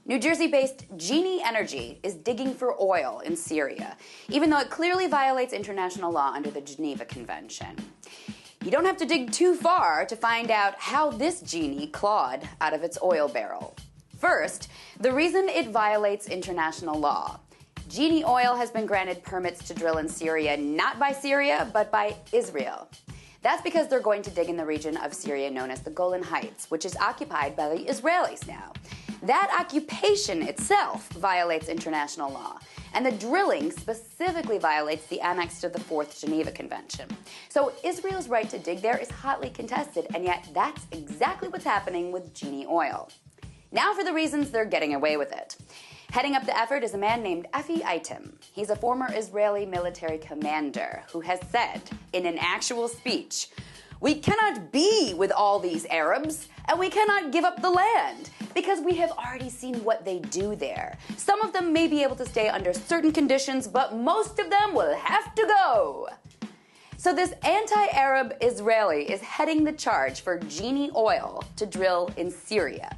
New Jersey-based Genie Energy is digging for oil in Syria, even though it clearly violates international law under the Geneva Convention. You don't have to dig too far to find out how this genie clawed out of its oil barrel. First, the reason it violates international law. Genie Oil has been granted permits to drill in Syria not by Syria, but by Israel. That's because they're going to dig in the region of Syria known as the Golan Heights, which is occupied by the Israelis now. That occupation itself violates international law, and the drilling specifically violates the annex to the Fourth Geneva Convention. So Israel's right to dig there is hotly contested, and yet that's exactly what's happening with Genie Oil. Now for the reasons they're getting away with it. Heading up the effort is a man named Efi Item. He's a former Israeli military commander who has said in an actual speech, "We cannot be with all these Arabs, and we cannot give up the land, because we have already seen what they do there. Some of them may be able to stay under certain conditions, but most of them will have to go." So this anti-Arab Israeli is heading the charge for Genie Oil to drill in Syria.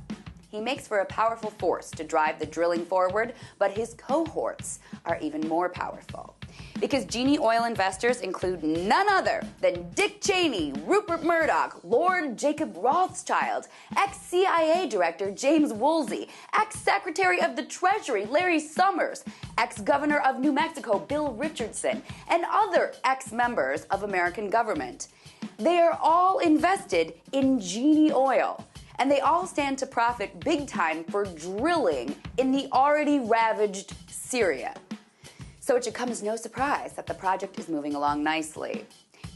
He makes for a powerful force to drive the drilling forward, but his cohorts are even more powerful. Because Genie Oil investors include none other than Dick Cheney, Rupert Murdoch, Lord Jacob Rothschild, ex-CIA Director James Woolsey, ex-Secretary of the Treasury Larry Summers, ex-Governor of New Mexico Bill Richardson, and other ex-members of American government. They are all invested in Genie Oil, and they all stand to profit big time for drilling in the already ravaged Syria. So it should come as no surprise that the project is moving along nicely.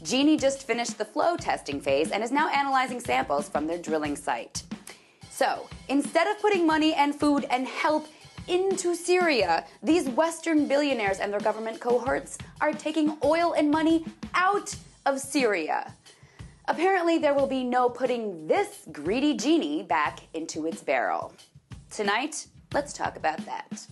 Genie just finished the flow testing phase and is now analyzing samples from their drilling site. So instead of putting money and food and help into Syria, these Western billionaires and their government cohorts are taking oil and money out of Syria. Apparently, there will be no putting this greedy genie back into its barrel. Tonight, let's talk about that.